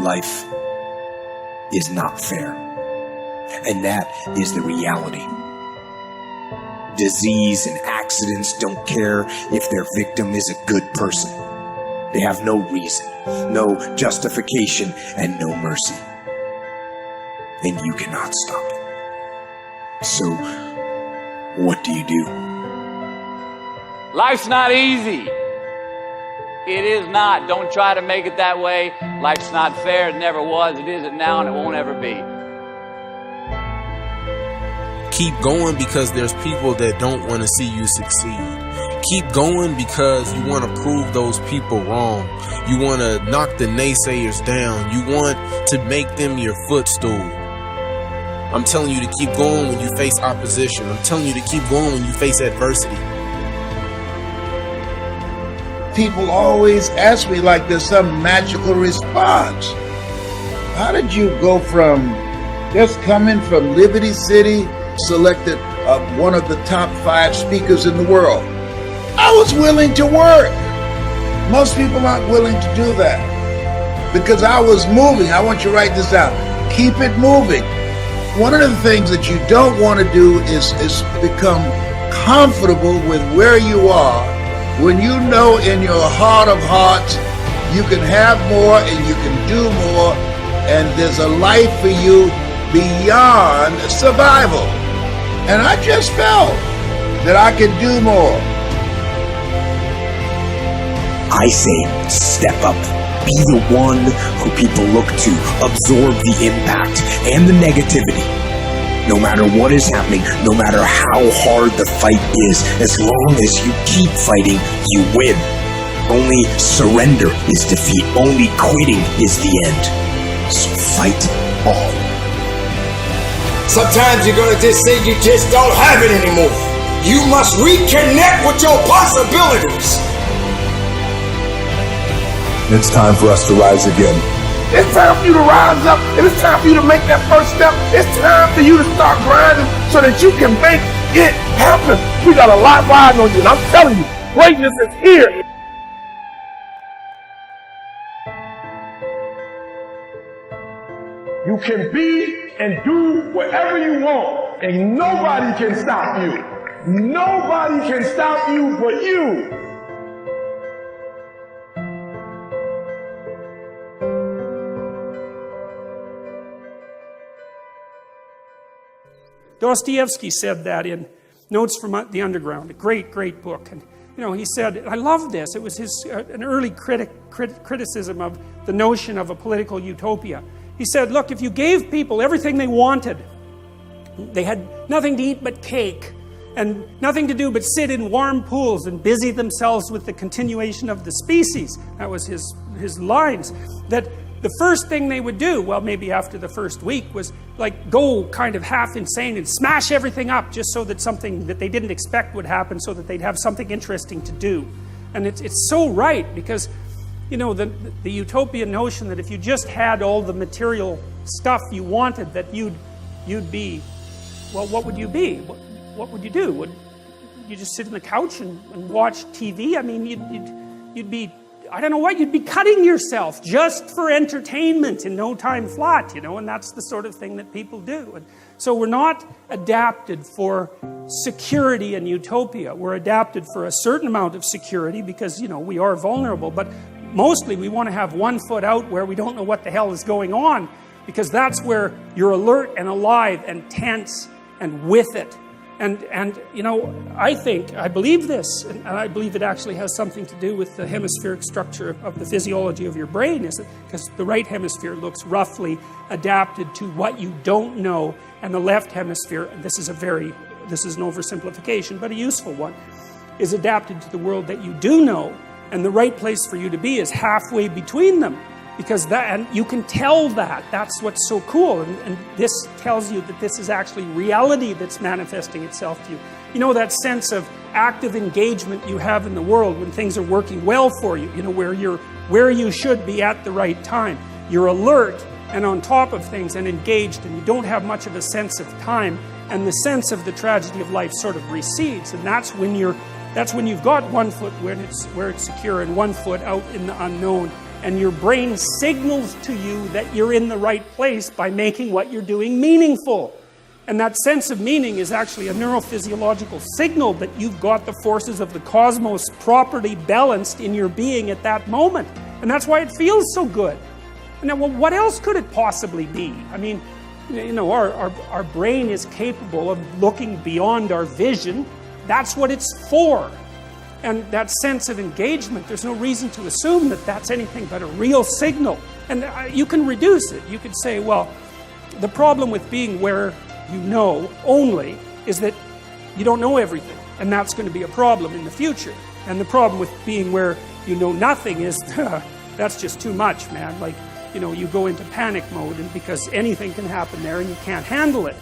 Life is not fair. And that is the reality. Disease and accidents don't care if their victim is a good person. They have no reason, no justification, and no mercy. And you cannot stop it. So, what do you do? Life's not easy. It is not. Don't try to make it that way. Life's not fair. It never was. It isn't now, and it won't ever be. Keep going because there's people that don't want to see you succeed. Keep going because you want to prove those people wrong. You want to knock the naysayers down. You want to make them your footstool. I'm telling you to keep going when you face opposition. I'm telling you to keep going when you face adversity. People always ask me like there's some magical response. How did you go from just coming from Liberty City, selected one of the top 5 speakers in the world? I was willing to work. Most people aren't willing to do that because I was moving. I want you to write this down. Keep it moving. One of the things that you don't want to do is become comfortable with where you are when you know in your heart of hearts you can have more and you can do more, and there's a life for you beyond survival. And I just felt that I could do more. I say, step up. Be the one who people look to. Absorb the impact and the negativity. No matter what is happening, no matter how hard the fight is, as long as you keep fighting, you win. Only surrender is defeat. Only quitting is the end. So fight on. Sometimes you're gonna just say you just don't have it anymore. You must reconnect with your possibilities. It's time for us to rise again. It's time for you to rise up, and it's time for you to make that first step. It's time for you to start grinding so that you can make it happen. We got a lot riding on you, and I'm telling you, greatness is here. You can be and do whatever you want, and nobody can stop you. Nobody can stop you but you. Dostoevsky said that in Notes from the Underground, a great, great book. And he said, I love this. It was an early criticism of the notion of a political utopia. He said, look, if you gave people everything they wanted, they had nothing to eat but cake, and nothing to do but sit in warm pools and busy themselves with the continuation of the species. That was his lines. That the first thing they would do, well, maybe after the first week, was like go kind of half insane and smash everything up just so that something that they didn't expect would happen, so that they'd have something interesting to do. And it's so right, because the utopian notion that if you just had all the material stuff you wanted, that you'd be, well, what would you be? What would you do? Would you just sit on the couch and watch TV? I mean, you'd be, I don't know what, you'd be cutting yourself just for entertainment in no time flat, and that's the sort of thing that people do. And so we're not adapted for security and utopia. We're adapted for a certain amount of security because, we are vulnerable, but mostly we want to have one foot out where we don't know what the hell is going on, because that's where you're alert and alive and tense and with it. And I believe this, and I believe it actually has something to do with the hemispheric structure of the physiology of your brain, is it? Because the right hemisphere looks roughly adapted to what you don't know, and the left hemisphere, and this is an oversimplification, but a useful one, is adapted to the world that you do know, and the right place for you to be is halfway between them. Because and you can tell that's what's so cool, and this tells you that this is actually reality that's manifesting itself to you. That sense of active engagement you have in the world when things are working well for you, where you should be at the right time. You're alert and on top of things and engaged, and you don't have much of a sense of time, and the sense of the tragedy of life sort of recedes, and that's when you've got one foot where it's secure and one foot out in the unknown. And your brain signals to you that you're in the right place by making what you're doing meaningful. And that sense of meaning is actually a neurophysiological signal that you've got the forces of the cosmos properly balanced in your being at that moment. And that's why it feels so good. And now, well, what else could it possibly be? I mean, you know, our brain is capable of looking beyond our vision. That's what it's for. And that sense of engagement, there's no reason to assume that that's anything but a real signal. And you can reduce it. You could say, well, the problem with being where you know only is that you don't know everything. And that's going to be a problem in the future. And the problem with being where you know nothing is, that's just too much, man. Like, you know, you go into panic mode and because anything can happen there and you can't handle it.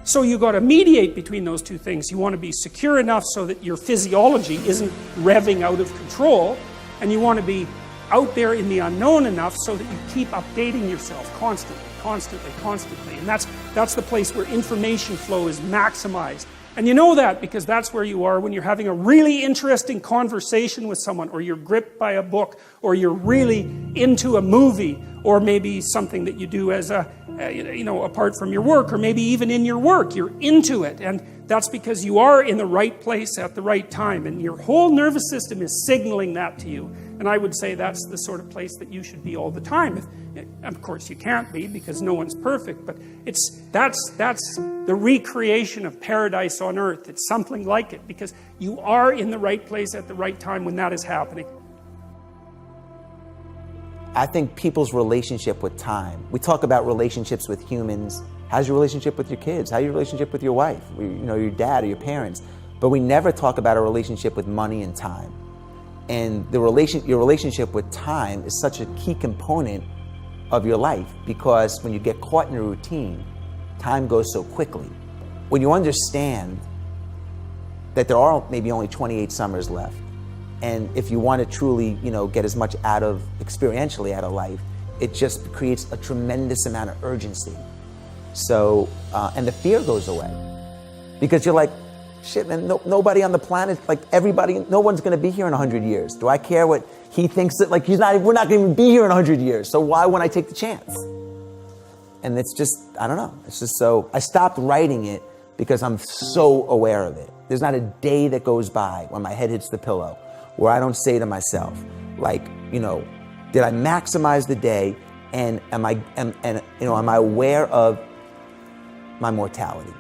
So you got to mediate between those two things. You want to be secure enough so that your physiology isn't revving out of control, and you want to be out there in the unknown enough so that you keep updating yourself constantly. And that's the place where information flow is maximized. And you know that because that's where you are when you're having a really interesting conversation with someone, or you're gripped by a book, or you're really into a movie, or maybe something that you do as apart from your work, or maybe even in your work, you're into it. And that's because you are in the right place at the right time, and your whole nervous system is signaling that to you. And I would say that's the sort of place that you should be all the time. Of course, you can't be because no one's perfect, but that's the recreation of paradise on earth. It's something like it because you are in the right place at the right time when that is happening. I think people's relationship with time. We talk about relationships with humans. How's your relationship with your kids? How's your relationship with your wife? Your dad or your parents? But we never talk about a relationship with money and time. And your relationship with time is such a key component of your life because when you get caught in a routine, time goes so quickly. When you understand that there are maybe only 28 summers left, and if you want to truly, get as much experientially out of life, it just creates a tremendous amount of urgency. So, and the fear goes away because you're like, shit, man, nobody on the planet, no one's going to be here in 100 years. Do I care what he thinks that, we're not going to even be here in 100 years. So why wouldn't I take the chance? And it's just, I don't know. It's just so, I stopped writing it because I'm so aware of it. There's not a day that goes by when my head hits the pillow where I don't say to myself, did I maximize the day, and am I aware of my mortality?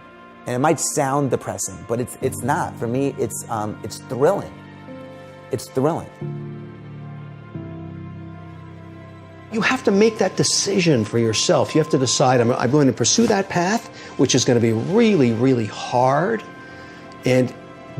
And it might sound depressing, but it's not. For me, it's thrilling. It's thrilling. You have to make that decision for yourself. You have to decide, I'm going to pursue that path, which is going to be really, really hard and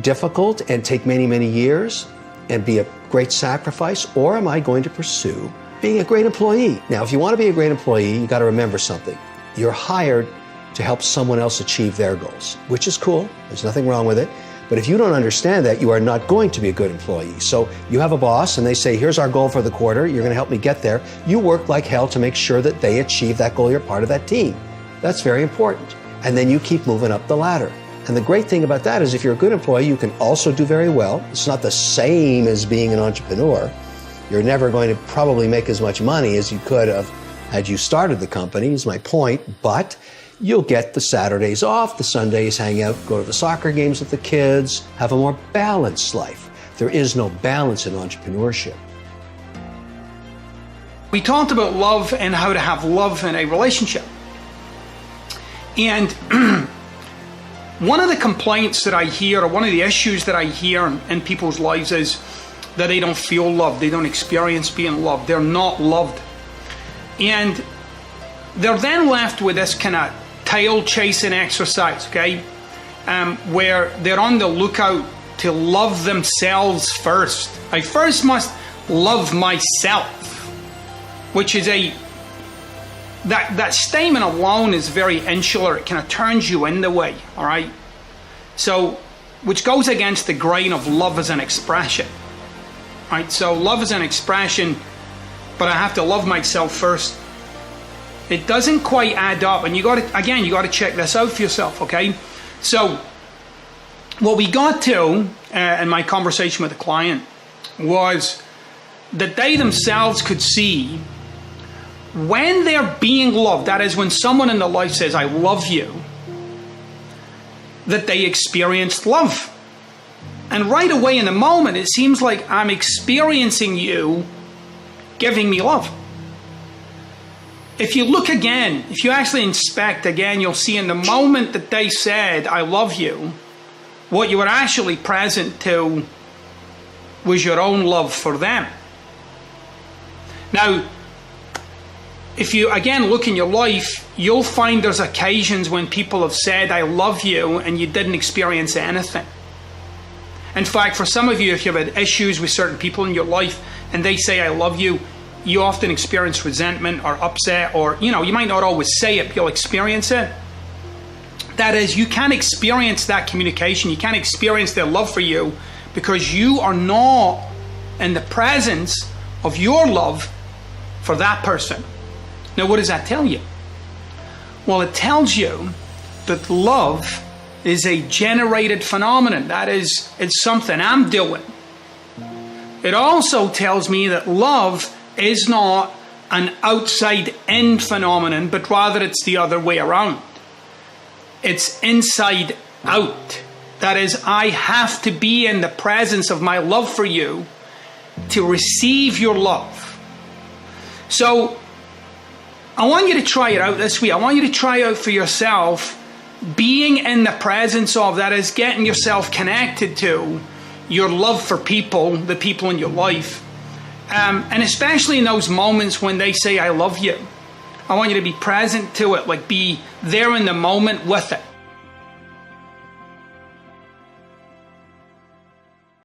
difficult and take many, many years and be a great sacrifice, or am I going to pursue being a great employee? Now, if you want to be a great employee, you got to remember something. You're hired to help someone else achieve their goals, which is cool. There's nothing wrong with it. But if you don't understand that, you are not going to be a good employee. So you have a boss and they say, here's our goal for the quarter. You're going to help me get there. You work like hell to make sure that they achieve that goal. You're part of that team. That's very important. And then you keep moving up the ladder. And the great thing about that is if you're a good employee, you can also do very well. It's not the same as being an entrepreneur. You're never going to probably make as much money as you could have had you started the company, is my point. But you'll get the Saturdays off, the Sundays hang out, go to the soccer games with the kids, have a more balanced life. There is no balance in entrepreneurship. We talked about love and how to have love in a relationship. And one of the complaints that I hear, or one of the issues that I hear in people's lives is that they don't feel loved, they don't experience being loved, they're not loved. And they're then left with this kind of tail chasing exercise, okay? Where they're on the lookout to love themselves first. I first must love myself, which is that statement alone is very insular. It kind of turns you in the way, all right? So, which goes against the grain of love as an expression, right? So love is an expression, but I have to love myself first. It doesn't quite add up, and you got to check this out for yourself, okay? So, what we got to in my conversation with the client was that they themselves could see when they're being loved, that is, when someone in their life says, I love you, that they experienced love. And right away in the moment, it seems like I'm experiencing you giving me love. If you look again, if you actually inspect again, you'll see in the moment that they said, I love you, what you were actually present to was your own love for them. Now, if you again look in your life, you'll find there's occasions when people have said, I love you, and you didn't experience anything. In fact, for some of you, if you've had issues with certain people in your life and they say, I love you, you often experience resentment or upset, or, you might not always say it, but you'll experience it. That is, you can't experience that communication. You can't experience their love for you because you are not in the presence of your love for that person. Now, what does that tell you? Well, it tells you that love is a generated phenomenon. That is, it's something I'm doing. It also tells me that love is not an outside-in phenomenon, but rather it's the other way around. It's inside out. That is, I have to be in the presence of my love for you to receive your love. So, I want you to try it out this week. I want you to try out for yourself being in the presence of, that is, getting yourself connected to your love for people, the people in your life. And especially in those moments when they say, I love you. I want you to be present to it, like be there in the moment with it.